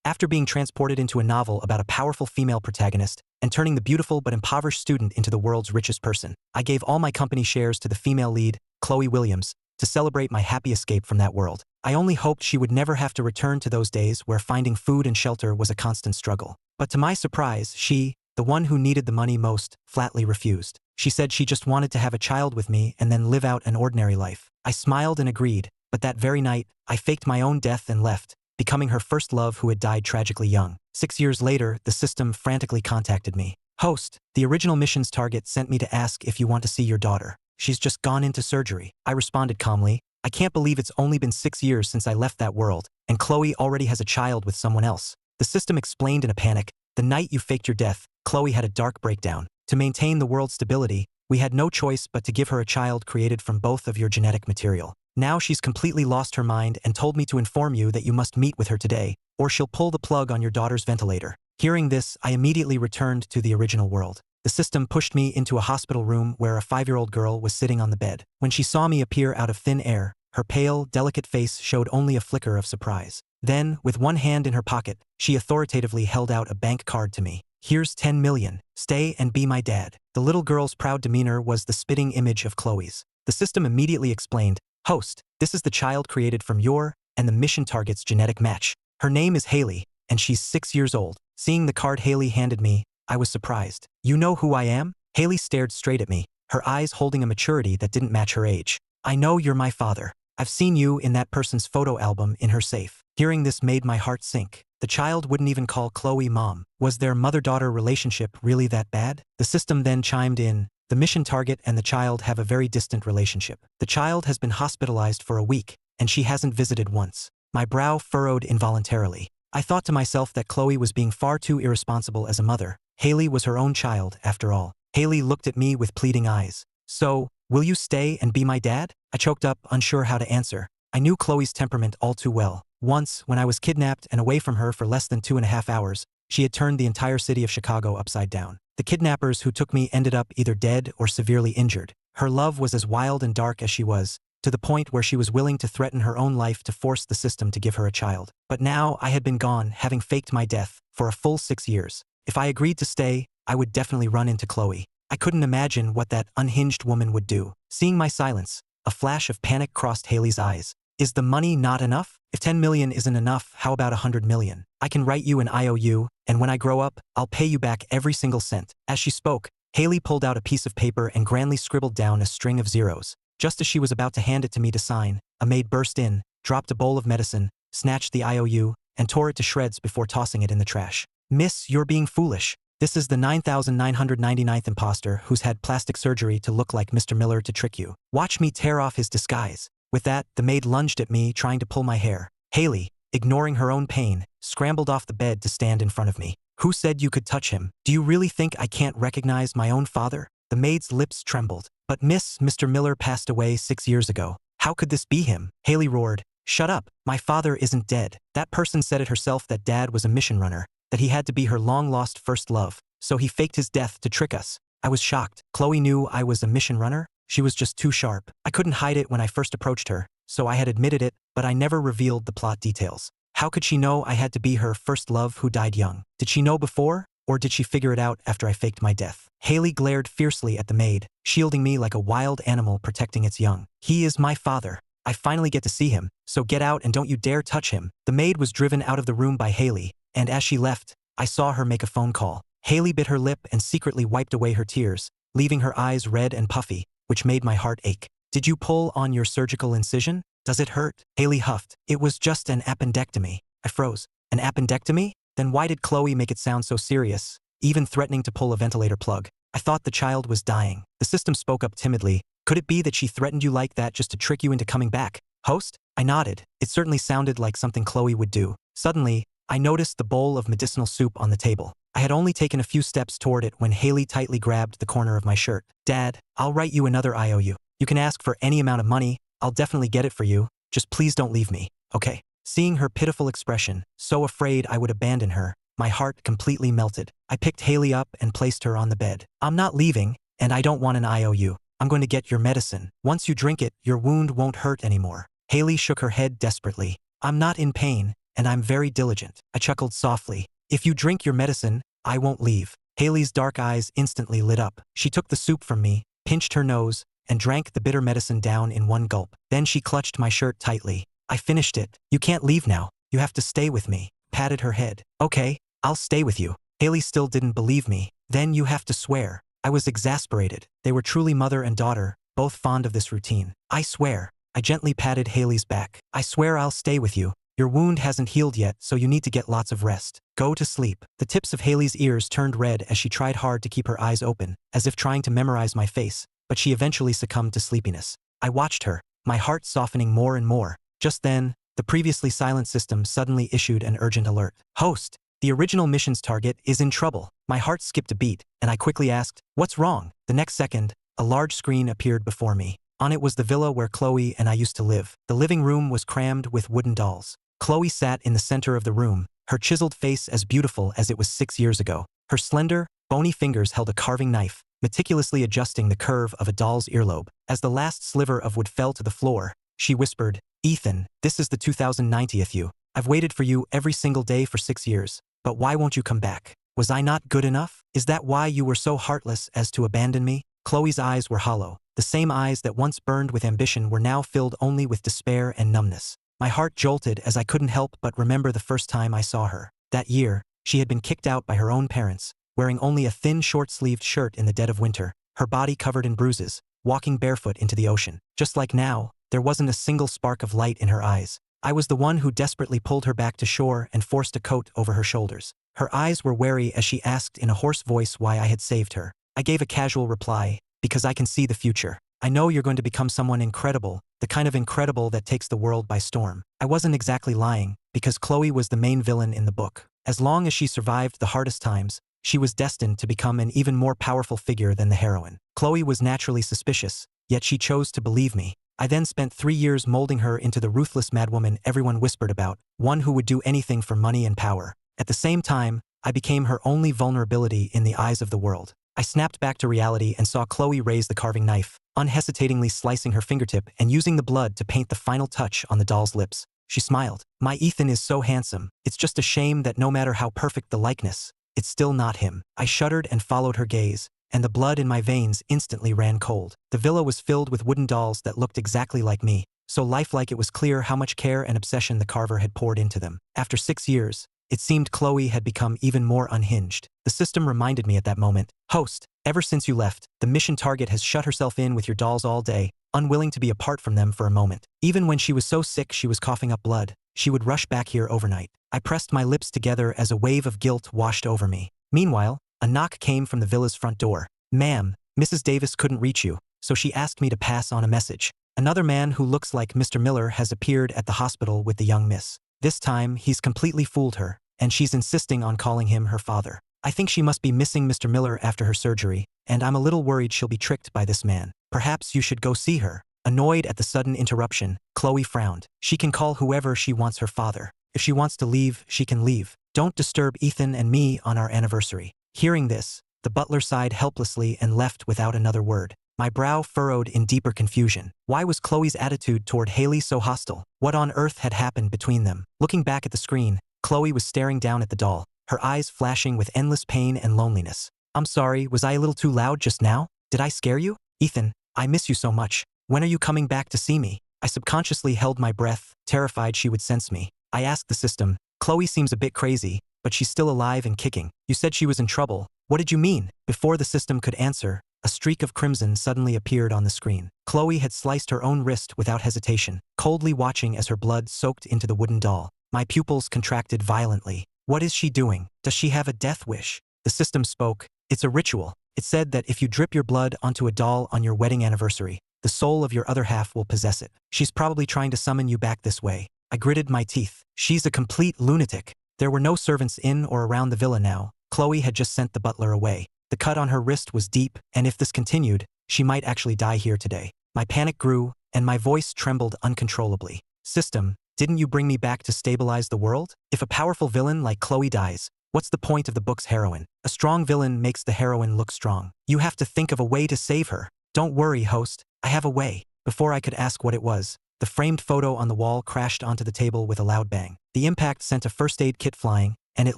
After being transported into a novel about a powerful female protagonist and turning the beautiful but impoverished student into the world's richest person, I gave all my company shares to the female lead, Chloe Williams, to celebrate my happy escape from that world. I only hoped she would never have to return to those days where finding food and shelter was a constant struggle. But to my surprise, she, the one who needed the money most, flatly refused. She said she just wanted to have a child with me and then live out an ordinary life. I smiled and agreed, but that very night, I faked my own death and left, becoming her first love who had died tragically young. 6 years later, the system frantically contacted me. "Host, the original mission's target sent me to ask if you want to see your daughter. She's just gone into surgery." I responded calmly, "I can't believe it's only been 6 years since I left that world, and Chloe already has a child with someone else." The system explained in a panic, "The night you faked your death, Chloe had a dark breakdown. To maintain the world's stability, we had no choice but to give her a child created from both of your genetic material. Now she's completely lost her mind and told me to inform you that you must meet with her today, or she'll pull the plug on your daughter's ventilator." Hearing this, I immediately returned to the original world. The system pushed me into a hospital room where a 5-year-old girl was sitting on the bed. When she saw me appear out of thin air, her pale, delicate face showed only a flicker of surprise. Then, with one hand in her pocket, she authoritatively held out a bank card to me. "Here's 10 million. Stay and be my dad." The little girl's proud demeanor was the spitting image of Chloe's. The system immediately explained, "Host, this is the child created from your and the mission target's genetic match. Her name is Haley, and she's 6 years old." Seeing the card Haley handed me, I was surprised. "You know who I am?" Haley stared straight at me, her eyes holding a maturity that didn't match her age. "I know you're my father. I've seen you in that person's photo album in her safe." Hearing this made my heart sink. The child wouldn't even call Chloe mom. Was their mother-daughter relationship really that bad? The system then chimed in, "The mission target and the child have a very distant relationship. The child has been hospitalized for a week, and she hasn't visited once." My brow furrowed involuntarily. I thought to myself that Chloe was being far too irresponsible as a mother. Haley was her own child, after all. Haley looked at me with pleading eyes. "So, will you stay and be my dad?" I choked up, unsure how to answer. I knew Chloe's temperament all too well. Once, when I was kidnapped and away from her for less than 2.5 hours, she had turned the entire city of Chicago upside down. The kidnappers who took me ended up either dead or severely injured. Her love was as wild and dark as she was, to the point where she was willing to threaten her own life to force the system to give her a child. But now I had been gone, having faked my death, for a full 6 years. If I agreed to stay, I would definitely run into Chloe. I couldn't imagine what that unhinged woman would do. Seeing my silence, a flash of panic crossed Haley's eyes. "Is the money not enough? If 10 million isn't enough, how about 100 million? I can write you an IOU, and when I grow up, I'll pay you back every single cent." As she spoke, Haley pulled out a piece of paper and grandly scribbled down a string of zeros. Just as she was about to hand it to me to sign, a maid burst in, dropped a bowl of medicine, snatched the IOU, and tore it to shreds before tossing it in the trash. "Miss, you're being foolish. This is the 9,999th imposter who's had plastic surgery to look like Mr. Miller to trick you. Watch me tear off his disguise." With that, the maid lunged at me, trying to pull my hair. Haley, ignoring her own pain, scrambled off the bed to stand in front of me. "Who said you could touch him? Do you really think I can't recognize my own father?" The maid's lips trembled. "But Miss, Mr. Miller passed away 6 years ago. How could this be him?" Haley roared. "Shut up. My father isn't dead. That person said it herself that Dad was a mission runner, that he had to be her long-lost first love, so he faked his death to trick us." I was shocked. Chloe knew I was a mission runner? She was just too sharp. I couldn't hide it when I first approached her, so I had admitted it, but I never revealed the plot details. How could she know I had to be her first love who died young? Did she know before, or did she figure it out after I faked my death? Haley glared fiercely at the maid, shielding me like a wild animal protecting its young. "He is my father. I finally get to see him, so get out and don't you dare touch him." The maid was driven out of the room by Haley, and as she left, I saw her make a phone call. Haley bit her lip and secretly wiped away her tears, leaving her eyes red and puffy, which made my heart ache. "Did you pull on your surgical incision? Does it hurt?" Haley huffed. "It was just an appendectomy." I froze. "An appendectomy? Then why did Chloe make it sound so serious, even threatening to pull a ventilator plug? I thought the child was dying." The system spoke up timidly. "Could it be that she threatened you like that just to trick you into coming back, host?" I nodded. It certainly sounded like something Chloe would do. Suddenly, I noticed the bowl of medicinal soup on the table. I had only taken a few steps toward it when Haley tightly grabbed the corner of my shirt. "Dad, I'll write you another IOU. You can ask for any amount of money. I'll definitely get it for you. Just please don't leave me, okay?" Seeing her pitiful expression, so afraid I would abandon her, my heart completely melted. I picked Haley up and placed her on the bed. "I'm not leaving, and I don't want an IOU. I'm going to get your medicine. Once you drink it, your wound won't hurt anymore." Haley shook her head desperately. "I'm not in pain, and I'm very diligent. I chuckled softly. If you drink your medicine, I won't leave. Haley's dark eyes instantly lit up. She took the soup from me, pinched her nose, and drank the bitter medicine down in one gulp. Then she clutched my shirt tightly. I finished it. You can't leave now. You have to stay with me. Patted her head. Okay, I'll stay with you. Haley still didn't believe me. Then you have to swear. I was exasperated. They were truly mother and daughter, both fond of this routine. I swear. I gently patted Haley's back. I swear I'll stay with you. Your wound hasn't healed yet, so you need to get lots of rest. Go to sleep. The tips of Haley's ears turned red as she tried hard to keep her eyes open, as if trying to memorize my face, but she eventually succumbed to sleepiness. I watched her, my heart softening more and more. Just then, the previously silent system suddenly issued an urgent alert. Host, the original mission's target is in trouble. My heart skipped a beat, and I quickly asked, what's wrong? The next second, a large screen appeared before me. On it was the villa where Chloe and I used to live. The living room was crammed with wooden dolls. Chloe sat in the center of the room, her chiseled face as beautiful as it was 6 years ago. Her slender, bony fingers held a carving knife, meticulously adjusting the curve of a doll's earlobe. As the last sliver of wood fell to the floor, she whispered, Ethan, this is the 2090th you. I've waited for you every single day for 6 years. But why won't you come back? Was I not good enough? Is that why you were so heartless as to abandon me? Chloe's eyes were hollow. The same eyes that once burned with ambition were now filled only with despair and numbness. My heart jolted as I couldn't help but remember the first time I saw her. That year, she had been kicked out by her own parents, wearing only a thin short-sleeved shirt in the dead of winter, her body covered in bruises, walking barefoot into the ocean. Just like now, there wasn't a single spark of light in her eyes. I was the one who desperately pulled her back to shore and forced a coat over her shoulders. Her eyes were wary as she asked in a hoarse voice why I had saved her. I gave a casual reply, because I can see the future. I know you're going to become someone incredible, the kind of incredible that takes the world by storm. I wasn't exactly lying, because Chloe was the main villain in the book. As long as she survived the hardest times, she was destined to become an even more powerful figure than the heroine. Chloe was naturally suspicious, yet she chose to believe me. I then spent 3 years molding her into the ruthless madwoman everyone whispered about, one who would do anything for money and power. At the same time, I became her only vulnerability in the eyes of the world. I snapped back to reality and saw Chloe raise the carving knife, unhesitatingly slicing her fingertip and using the blood to paint the final touch on the doll's lips. She smiled. My Ethan is so handsome. It's just a shame that no matter how perfect the likeness, it's still not him. I shuddered and followed her gaze, and the blood in my veins instantly ran cold. The villa was filled with wooden dolls that looked exactly like me, so lifelike it was clear how much care and obsession the carver had poured into them. After 6 years, it seemed Chloe had become even more unhinged. The system reminded me at that moment, Host, ever since you left, the mission target has shut herself in with your dolls all day, unwilling to be apart from them for a moment. Even when she was so sick she was coughing up blood, she would rush back here overnight. I pressed my lips together as a wave of guilt washed over me. Meanwhile, a knock came from the villa's front door. Ma'am, Mrs. Davis couldn't reach you, so she asked me to pass on a message. Another man who looks like Mr. Miller has appeared at the hospital with the young miss. This time, he's completely fooled her, and she's insisting on calling him her father. I think she must be missing Mr. Miller after her surgery, and I'm a little worried she'll be tricked by this man. Perhaps you should go see her. Annoyed at the sudden interruption, Chloe frowned. She can call whoever she wants her father. If she wants to leave, she can leave. Don't disturb Ethan and me on our anniversary. Hearing this, the butler sighed helplessly and left without another word. My brow furrowed in deeper confusion. Why was Chloe's attitude toward Haley so hostile? What on earth had happened between them? Looking back at the screen, Chloe was staring down at the doll, her eyes flashing with endless pain and loneliness. I'm sorry, was I a little too loud just now? Did I scare you? Ethan, I miss you so much. When are you coming back to see me? I subconsciously held my breath, terrified she would sense me. I asked the system, Chloe seems a bit crazy, but she's still alive and kicking. You said she was in trouble. What did you mean? Before the system could answer, a streak of crimson suddenly appeared on the screen. Chloe had sliced her own wrist without hesitation, coldly watching as her blood soaked into the wooden doll. My pupils contracted violently. What is she doing? Does she have a death wish? The system spoke. It's a ritual. It said that if you drip your blood onto a doll on your wedding anniversary, the soul of your other half will possess it. She's probably trying to summon you back this way. I gritted my teeth. She's a complete lunatic. There were no servants in or around the villa now. Chloe had just sent the butler away. The cut on her wrist was deep, and if this continued, she might actually die here today. My panic grew, and my voice trembled uncontrollably. System, didn't you bring me back to stabilize the world? If a powerful villain like Chloe dies, what's the point of the book's heroine? A strong villain makes the heroine look strong. You have to think of a way to save her. Don't worry, host. I have a way. Before I could ask what it was, the framed photo on the wall crashed onto the table with a loud bang. The impact sent a first aid kit flying, and it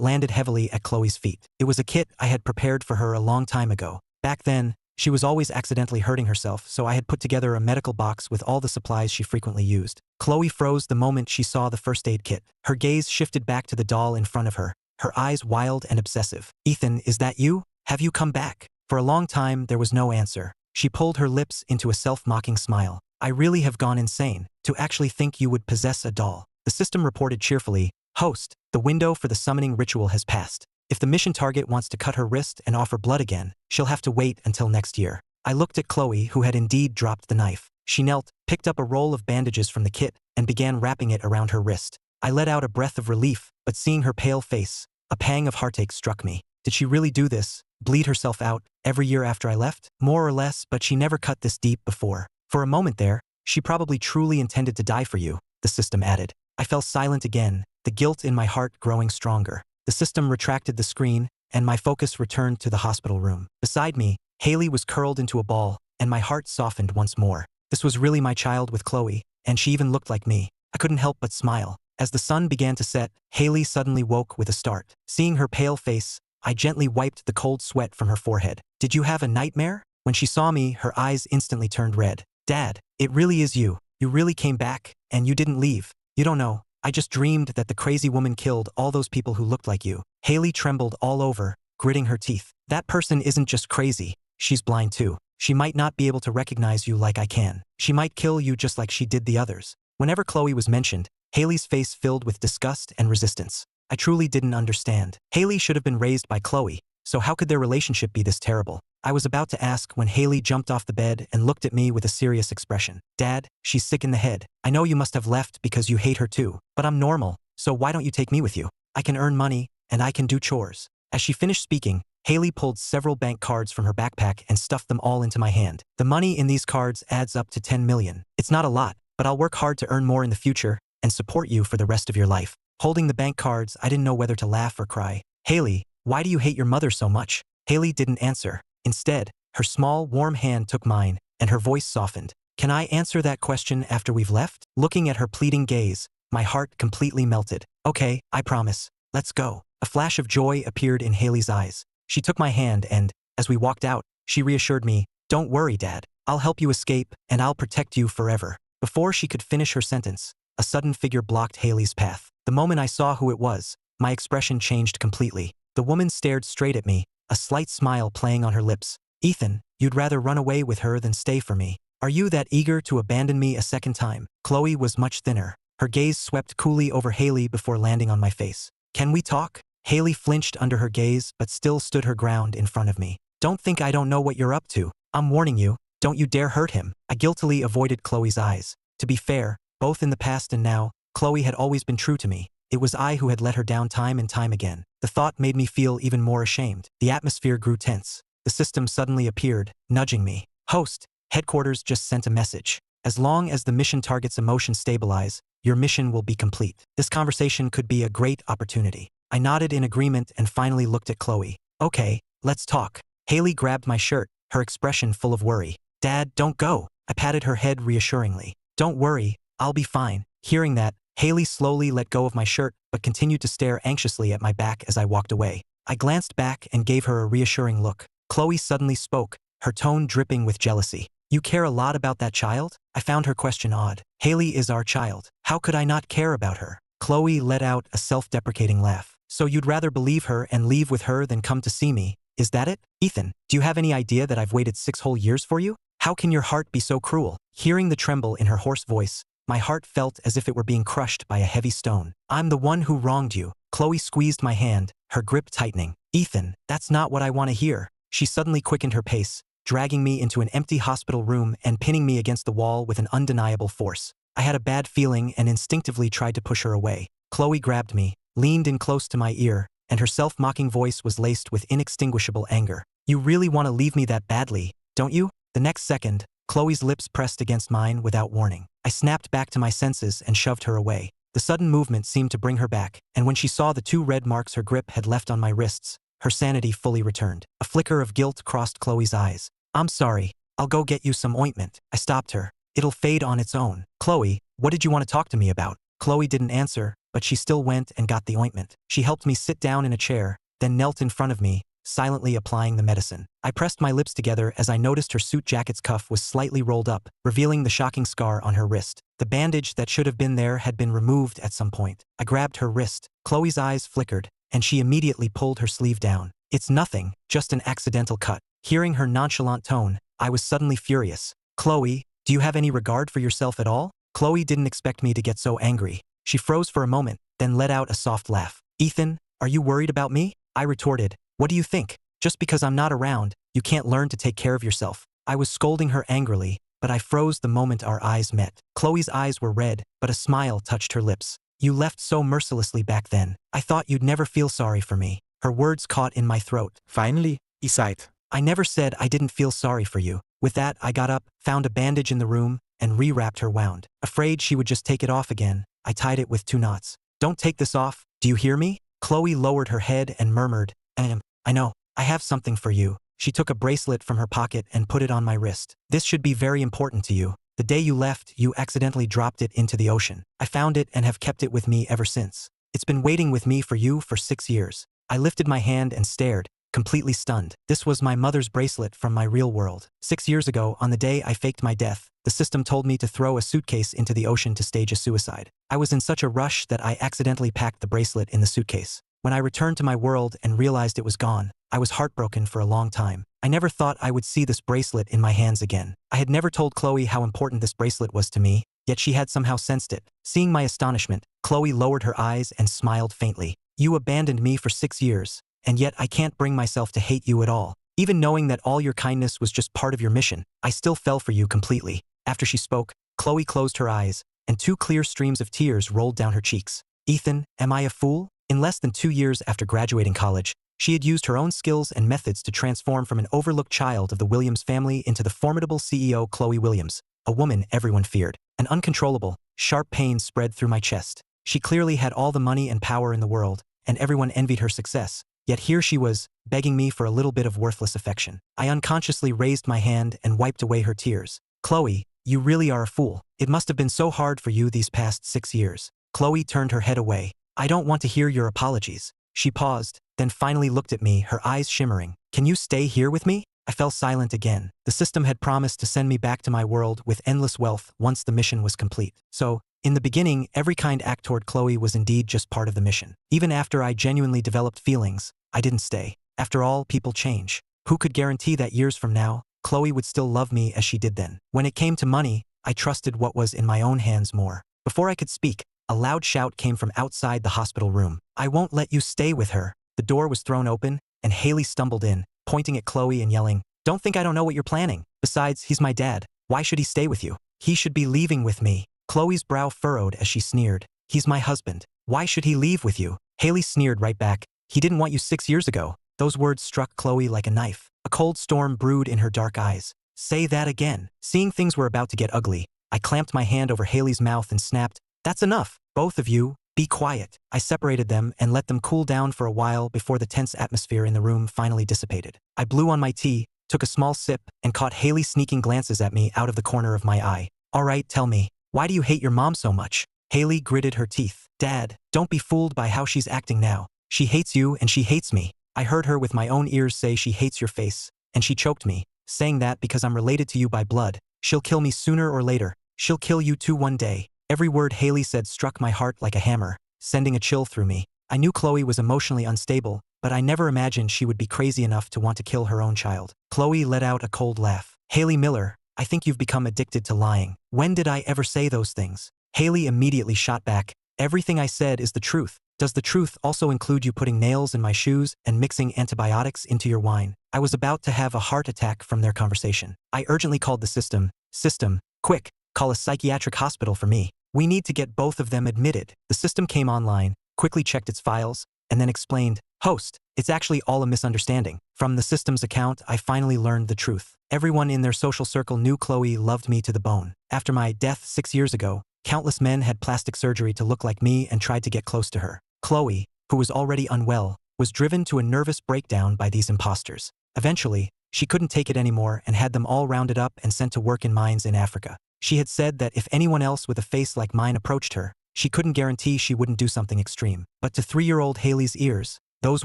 landed heavily at Chloe's feet. It was a kit I had prepared for her a long time ago. Back then, she was always accidentally hurting herself, so I had put together a medical box with all the supplies she frequently used. Chloe froze the moment she saw the first aid kit. Her gaze shifted back to the doll in front of her, her eyes wild and obsessive. "Ethan, is that you? Have you come back?" For a long time, there was no answer. She pulled her lips into a self-mocking smile. "I really have gone insane to actually think you would possess a doll." The system reported cheerfully, "Host, the window for the summoning ritual has passed. If the mission target wants to cut her wrist and offer blood again, she'll have to wait until next year." I looked at Chloe, who had indeed dropped the knife. She knelt, picked up a roll of bandages from the kit, and began wrapping it around her wrist. I let out a breath of relief, but seeing her pale face, a pang of heartache struck me. Did she really do this, bleed herself out, every year after I left? More or less, but she never cut this deep before. For a moment there, she probably truly intended to die for you, the system added. I fell silent again, the guilt in my heart growing stronger. The system retracted the screen, and my focus returned to the hospital room. Beside me, Haley was curled into a ball, and my heart softened once more. This was really my child with Chloe, and she even looked like me. I couldn't help but smile. As the sun began to set, Haley suddenly woke with a start. Seeing her pale face, I gently wiped the cold sweat from her forehead. "Did you have a nightmare?" When she saw me, her eyes instantly turned red. "Dad, it really is you. You really came back, and you didn't leave. You don't know. I just dreamed that the crazy woman killed all those people who looked like you." Haley trembled all over, gritting her teeth. "That person isn't just crazy. She's blind too. She might not be able to recognize you like I can. She might kill you just like she did the others." Whenever Chloe was mentioned, Haley's face filled with disgust and resistance. I truly didn't understand. Haley should have been raised by Chloe, so how could their relationship be this terrible? I was about to ask when Haley jumped off the bed and looked at me with a serious expression. "Dad, she's sick in the head. I know you must have left because you hate her too, but I'm normal, so why don't you take me with you? I can earn money, and I can do chores." As she finished speaking, Haley pulled several bank cards from her backpack and stuffed them all into my hand. "The money in these cards adds up to 10 million. It's not a lot, but I'll work hard to earn more in the future and support you for the rest of your life." Holding the bank cards, I didn't know whether to laugh or cry. "Haley, why do you hate your mother so much?" Haley didn't answer. Instead, her small, warm hand took mine, and her voice softened. "Can I answer that question after we've left?" Looking at her pleading gaze, my heart completely melted. "Okay, I promise. Let's go." A flash of joy appeared in Haley's eyes. She took my hand and, as we walked out, she reassured me, "Don't worry, Dad. I'll help you escape, and I'll protect you forever." Before she could finish her sentence, a sudden figure blocked Haley's path. The moment I saw who it was, my expression changed completely. The woman stared straight at me, a slight smile playing on her lips. "Ethan, you'd rather run away with her than stay for me. Are you that eager to abandon me a second time?" Chloe was much thinner. Her gaze swept coolly over Haley before landing on my face. "Can we talk?" Haley flinched under her gaze but still stood her ground in front of me. "Don't think I don't know what you're up to. I'm warning you, don't you dare hurt him." I guiltily avoided Chloe's eyes. To be fair, both in the past and now, Chloe had always been true to me. It was I who had let her down time and time again. The thought made me feel even more ashamed. The atmosphere grew tense. The system suddenly appeared, nudging me. "Host, headquarters just sent a message. As long as the mission target's emotions stabilize, your mission will be complete." This conversation could be a great opportunity. I nodded in agreement and finally looked at Chloe. "Okay, let's talk." Haley grabbed my shirt, her expression full of worry. "Dad, don't go." I patted her head reassuringly. "Don't worry, I'll be fine." Hearing that, Haley slowly let go of my shirt but continued to stare anxiously at my back as I walked away. I glanced back and gave her a reassuring look. Chloe suddenly spoke, her tone dripping with jealousy. "You care a lot about that child?" I found her question odd. "Haley is our child. How could I not care about her?" Chloe let out a self-deprecating laugh. "So you'd rather believe her and leave with her than come to see me, is that it? Ethan, do you have any idea that I've waited 6 whole years for you? How can your heart be so cruel?" Hearing the tremble in her hoarse voice, my heart felt as if it were being crushed by a heavy stone. "I'm the one who wronged you." Chloe squeezed my hand, her grip tightening. "Ethan, that's not what I want to hear." She suddenly quickened her pace, dragging me into an empty hospital room and pinning me against the wall with an undeniable force. I had a bad feeling and instinctively tried to push her away. Chloe grabbed me, leaned in close to my ear, and her self-mocking voice was laced with inextinguishable anger. "You really want to leave me that badly, don't you?" The next second, Chloe's lips pressed against mine without warning. I snapped back to my senses and shoved her away. The sudden movement seemed to bring her back, and when she saw the 2 red marks her grip had left on my wrists, her sanity fully returned. A flicker of guilt crossed Chloe's eyes. "I'm sorry. I'll go get you some ointment." I stopped her, It'll fade on its own. Chloe, what did you want to talk to me about? Chloe didn't answer, but she still went and got the ointment. She helped me sit down in a chair, then knelt in front of me, silently applying the medicine. I pressed my lips together as I noticed her suit jacket's cuff was slightly rolled up, revealing the shocking scar on her wrist. The bandage that should have been there had been removed at some point. I grabbed her wrist. Chloe's eyes flickered, and she immediately pulled her sleeve down. It's nothing, just an accidental cut. Hearing her nonchalant tone, I was suddenly furious. Chloe, do you have any regard for yourself at all? Chloe didn't expect me to get so angry. She froze for a moment, then let out a soft laugh. Ethan, are you worried about me? I retorted. What do you think? Just because I'm not around, you can't learn to take care of yourself. I was scolding her angrily, but I froze the moment our eyes met. Chloe's eyes were red, but a smile touched her lips. You left so mercilessly back then. I thought you'd never feel sorry for me. Her words caught in my throat. Finally, he sighed. I never said I didn't feel sorry for you. With that, I got up, found a bandage in the room, and rewrapped her wound. Afraid she would just take it off again, I tied it with 2 knots. Don't take this off, do you hear me? Chloe lowered her head and murmured, I know, I have something for you. She took a bracelet from her pocket and put it on my wrist. This should be very important to you. The day you left, you accidentally dropped it into the ocean. I found it and have kept it with me ever since. It's been waiting with me for you for 6 years. I lifted my hand and stared, completely stunned. This was my mother's bracelet from my real world. 6 years ago, on the day I faked my death, the system told me to throw a suitcase into the ocean to stage a suicide. I was in such a rush that I accidentally packed the bracelet in the suitcase. When I returned to my world and realized it was gone, I was heartbroken for a long time. I never thought I would see this bracelet in my hands again. I had never told Chloe how important this bracelet was to me, yet she had somehow sensed it. Seeing my astonishment, Chloe lowered her eyes and smiled faintly. You abandoned me for 6 years, and yet I can't bring myself to hate you at all. Even knowing that all your kindness was just part of your mission, I still fell for you completely. After she spoke, Chloe closed her eyes, and 2 clear streams of tears rolled down her cheeks. Ethan, am I a fool? In less than 2 years after graduating college, she had used her own skills and methods to transform from an overlooked child of the Williams family into the formidable CEO Chloe Williams, a woman everyone feared. An uncontrollable, sharp pain spread through my chest. She clearly had all the money and power in the world, and everyone envied her success. Yet here she was, begging me for a little bit of worthless affection. I unconsciously raised my hand and wiped away her tears. Chloe, you really are a fool. It must have been so hard for you these past 6 years. Chloe turned her head away. I don't want to hear your apologies. She paused, then finally looked at me, her eyes shimmering. Can you stay here with me? I fell silent again. The system had promised to send me back to my world with endless wealth once the mission was complete. So, in the beginning, every kind act toward Chloe was indeed just part of the mission. Even after I genuinely developed feelings, I didn't stay. After all, people change. Who could guarantee that years from now, Chloe would still love me as she did then? When it came to money, I trusted what was in my own hands more. Before I could speak, a loud shout came from outside the hospital room. I won't let you stay with her. The door was thrown open, and Haley stumbled in, pointing at Chloe and yelling, Don't think I don't know what you're planning. Besides, he's my dad. Why should he stay with you? He should be leaving with me. Chloe's brow furrowed as she sneered. He's my husband. Why should he leave with you? Haley sneered right back. He didn't want you 6 years ago. Those words struck Chloe like a knife. A cold storm brewed in her dark eyes. Say that again. Seeing things were about to get ugly, I clamped my hand over Haley's mouth and snapped, That's enough. Both of you, be quiet. I separated them and let them cool down for a while before the tense atmosphere in the room finally dissipated. I blew on my tea, took a small sip, and caught Haley sneaking glances at me out of the corner of my eye. All right, tell me, why do you hate your mom so much? Haley gritted her teeth. Dad, don't be fooled by how she's acting now. She hates you and she hates me. I heard her with my own ears say she hates your face, and she choked me, saying that because I'm related to you by blood, she'll kill me sooner or later. She'll kill you too one day. Every word Haley said struck my heart like a hammer, sending a chill through me. I knew Chloe was emotionally unstable, but I never imagined she would be crazy enough to want to kill her own child. Chloe let out a cold laugh. Haley Miller, I think you've become addicted to lying. When did I ever say those things? Haley immediately shot back. Everything I said is the truth. Does the truth also include you putting nails in my shoes and mixing antibiotics into your wine? I was about to have a heart attack from their conversation. I urgently called the system. System, quick, call a psychiatric hospital for me. We need to get both of them admitted. The system came online, quickly checked its files, and then explained, Host, it's actually all a misunderstanding. From the system's account, I finally learned the truth. Everyone in their social circle knew Chloe loved me to the bone. After my death 6 years ago, countless men had plastic surgery to look like me and tried to get close to her. Chloe, who was already unwell, was driven to a nervous breakdown by these imposters. Eventually, she couldn't take it anymore and had them all rounded up and sent to work in mines in Africa. She had said that if anyone else with a face like mine approached her, she couldn't guarantee she wouldn't do something extreme. But to 3-year-old Haley's ears, those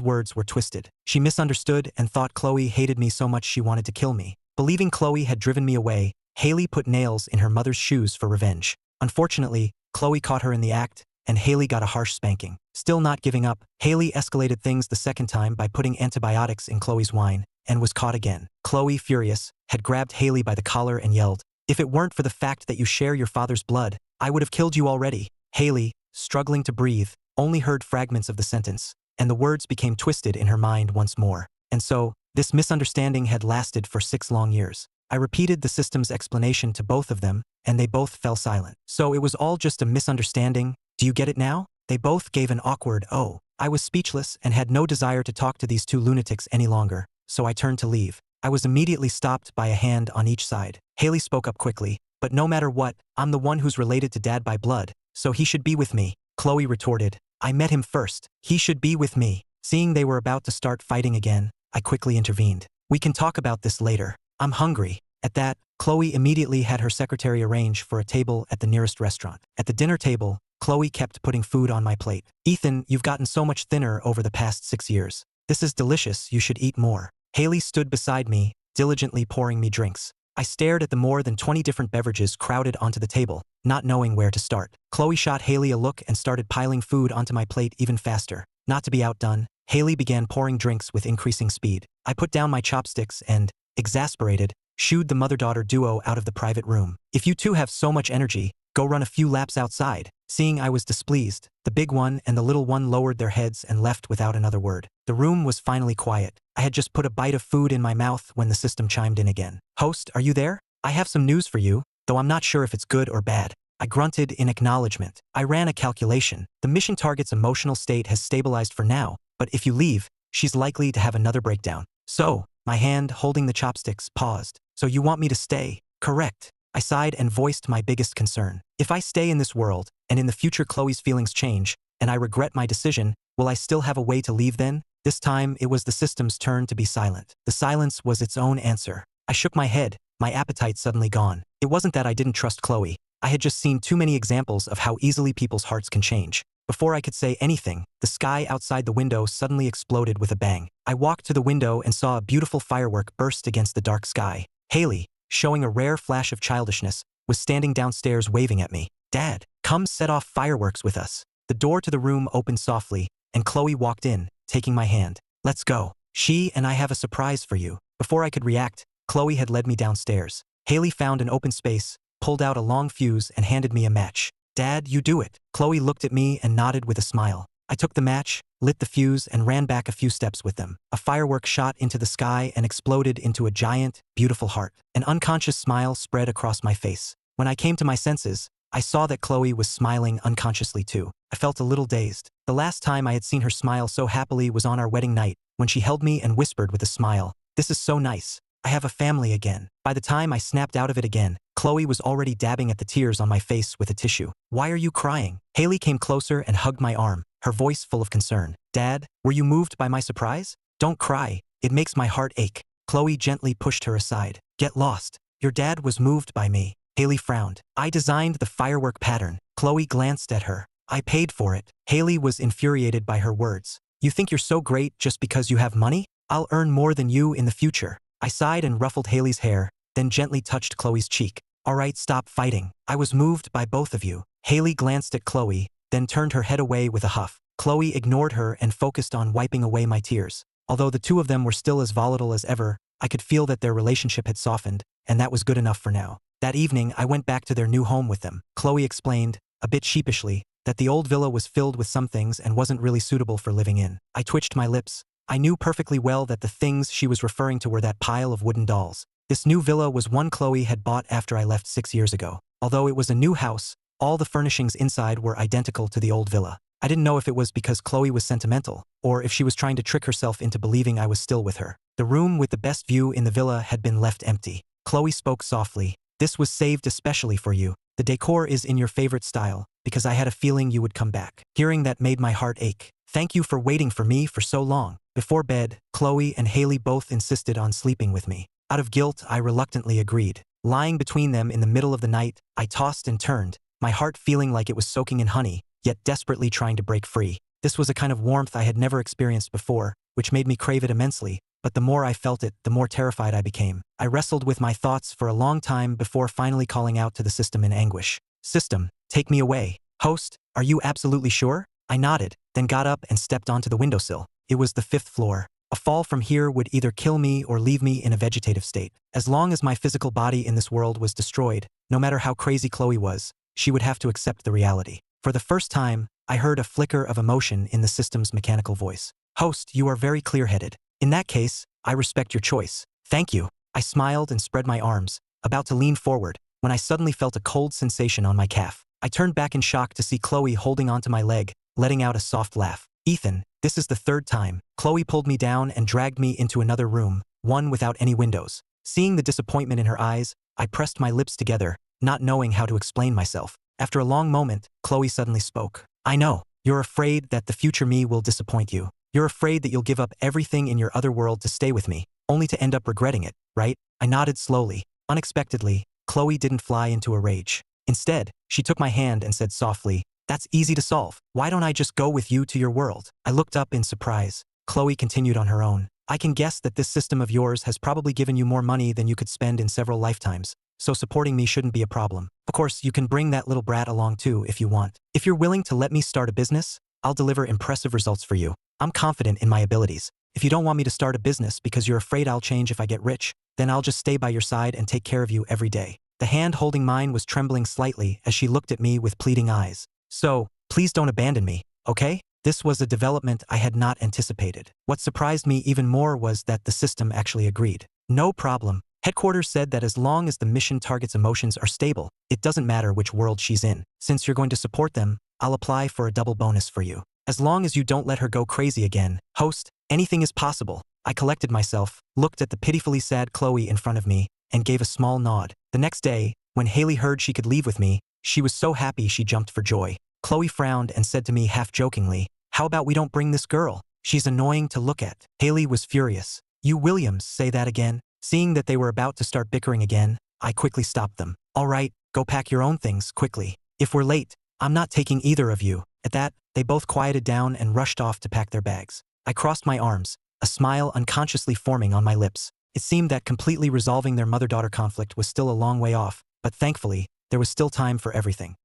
words were twisted. She misunderstood and thought Chloe hated me so much she wanted to kill me. Believing Chloe had driven me away, Haley put nails in her mother's shoes for revenge. Unfortunately, Chloe caught her in the act, and Haley got a harsh spanking. Still not giving up, Haley escalated things the second time by putting antibiotics in Chloe's wine, and was caught again. Chloe, furious, had grabbed Haley by the collar and yelled, "If it weren't for the fact that you share your father's blood, I would have killed you already." Haley, struggling to breathe, only heard fragments of the sentence, and the words became twisted in her mind once more. And so, this misunderstanding had lasted for 6 long years. I repeated the system's explanation to both of them, and they both fell silent. So it was all just a misunderstanding. Do you get it now? They both gave an awkward "oh." I was speechless and had no desire to talk to these two lunatics any longer, so I turned to leave. I was immediately stopped by a hand on each side. Haley spoke up quickly, "But no matter what, I'm the one who's related to Dad by blood, so he should be with me." Chloe retorted, "I met him first. He should be with me." Seeing they were about to start fighting again, I quickly intervened. "We can talk about this later. I'm hungry." At that, Chloe immediately had her secretary arrange for a table at the nearest restaurant. At the dinner table, Chloe kept putting food on my plate. "Ethan, you've gotten so much thinner over the past 6 years. This is delicious, you should eat more." Haley stood beside me, diligently pouring me drinks. I stared at the more than 20 different beverages crowded onto the table, not knowing where to start. Chloe shot Haley a look and started piling food onto my plate even faster. Not to be outdone, Haley began pouring drinks with increasing speed. I put down my chopsticks and, exasperated, shooed the mother-daughter duo out of the private room. "If you two have so much energy, go run a few laps outside." Seeing I was displeased, the big one and the little one lowered their heads and left without another word. The room was finally quiet. I had just put a bite of food in my mouth when the system chimed in again. "Host, are you there? I have some news for you, though I'm not sure if it's good or bad." I grunted in acknowledgement. I ran a calculation. The mission target's emotional state has stabilized for now, but if you leave, she's likely to have another breakdown. "So," my hand holding the chopsticks paused. "So you want me to stay?" "Correct." I sighed and voiced my biggest concern. "If I stay in this world, and in the future Chloe's feelings change, and I regret my decision, will I still have a way to leave then?" This time, it was the system's turn to be silent. The silence was its own answer. I shook my head, my appetite suddenly gone. It wasn't that I didn't trust Chloe. I had just seen too many examples of how easily people's hearts can change. Before I could say anything, the sky outside the window suddenly exploded with a bang. I walked to the window and saw a beautiful firework burst against the dark sky. Haley, showing a rare flash of childishness, was standing downstairs waving at me. "Dad, come set off fireworks with us." The door to the room opened softly, and Chloe walked in, taking my hand. "Let's go. She and I have a surprise for you." Before I could react, Chloe had led me downstairs. Haley found an open space, pulled out a long fuse and handed me a match. "Dad, you do it." Chloe looked at me and nodded with a smile. I took the match, lit the fuse and ran back a few steps with them. A firework shot into the sky and exploded into a giant, beautiful heart. An unconscious smile spread across my face. When I came to my senses, I saw that Chloe was smiling unconsciously too. I felt a little dazed. The last time I had seen her smile so happily was on our wedding night, when she held me and whispered with a smile, "This is so nice. I have a family again." By the time I snapped out of it again, Chloe was already dabbing at the tears on my face with a tissue. "Why are you crying?" Haley came closer and hugged my arm, her voice full of concern. "Dad, were you moved by my surprise?" "Don't cry. It makes my heart ache." Chloe gently pushed her aside. "Get lost. Your dad was moved by me." Haley frowned. "I designed the firework pattern." Chloe glanced at her. "I paid for it." Haley was infuriated by her words. "You think you're so great just because you have money? I'll earn more than you in the future." I sighed and ruffled Haley's hair, then gently touched Chloe's cheek. "All right, stop fighting. I was moved by both of you." Haley glanced at Chloe, then turned her head away with a huff. Chloe ignored her and focused on wiping away my tears. Although the two of them were still as volatile as ever, I could feel that their relationship had softened, and that was good enough for now. That evening, I went back to their new home with them. Chloe explained, a bit sheepishly, that the old villa was filled with some things and wasn't really suitable for living in. I twitched my lips. I knew perfectly well that the things she was referring to were that pile of wooden dolls. This new villa was one Chloe had bought after I left 6 years ago. Although it was a new house, all the furnishings inside were identical to the old villa. I didn't know if it was because Chloe was sentimental, or if she was trying to trick herself into believing I was still with her. The room with the best view in the villa had been left empty. Chloe spoke softly. "This was saved especially for you. The decor is in your favorite style, because I had a feeling you would come back." Hearing that made my heart ache. "Thank you for waiting for me for so long." Before bed, Chloe and Haley both insisted on sleeping with me. Out of guilt, I reluctantly agreed. Lying between them in the middle of the night, I tossed and turned, my heart feeling like it was soaking in honey, yet desperately trying to break free. This was a kind of warmth I had never experienced before, which made me crave it immensely, but the more I felt it, the more terrified I became. I wrestled with my thoughts for a long time before finally calling out to the system in anguish. System, take me away. Host, are you absolutely sure? I nodded, then got up and stepped onto the windowsill. It was the 5th floor. A fall from here would either kill me or leave me in a vegetative state. As long as my physical body in this world was destroyed, no matter how crazy Chloe was, she would have to accept the reality. For the first time, I heard a flicker of emotion in the system's mechanical voice. Host, you are very clear-headed. In that case, I respect your choice. Thank you. I smiled and spread my arms, about to lean forward, when I suddenly felt a cold sensation on my calf. I turned back in shock to see Chloe holding onto my leg, letting out a soft laugh. Ethan, this is the 3rd time. Chloe pulled me down and dragged me into another room, one without any windows. Seeing the disappointment in her eyes, I pressed my lips together, not knowing how to explain myself. After a long moment, Chloe suddenly spoke. I know. You're afraid that the future me will disappoint you. You're afraid that you'll give up everything in your other world to stay with me, only to end up regretting it, right? I nodded slowly. Unexpectedly, Chloe didn't fly into a rage. Instead, she took my hand and said softly, "That's easy to solve. Why don't I just go with you to your world?" I looked up in surprise. Chloe continued on her own. I can guess that this system of yours has probably given you more money than you could spend in several lifetimes, so supporting me shouldn't be a problem. Of course, you can bring that little brat along too if you want. If you're willing to let me start a business, I'll deliver impressive results for you. I'm confident in my abilities. If you don't want me to start a business because you're afraid I'll change if I get rich, then I'll just stay by your side and take care of you every day. The hand holding mine was trembling slightly as she looked at me with pleading eyes. So, please don't abandon me, okay? This was a development I had not anticipated. What surprised me even more was that the system actually agreed. No problem. Headquarters said that as long as the mission target's emotions are stable, it doesn't matter which world she's in. Since you're going to support them, I'll apply for a double bonus for you. As long as you don't let her go crazy again. Host, anything is possible. I collected myself, looked at the pitifully sad Chloe in front of me, and gave a small nod. The next day, when Haley heard she could leave with me, she was so happy she jumped for joy. Chloe frowned and said to me half-jokingly, "How about we don't bring this girl? She's annoying to look at." Haley was furious. "You Williams, say that again?" Seeing that they were about to start bickering again, I quickly stopped them. "All right, go pack your own things, quickly. If we're late, I'm not taking either of you." At that, they both quieted down and rushed off to pack their bags. I crossed my arms, a smile unconsciously forming on my lips. It seemed that completely resolving their mother-daughter conflict was still a long way off, but thankfully, there was still time for everything.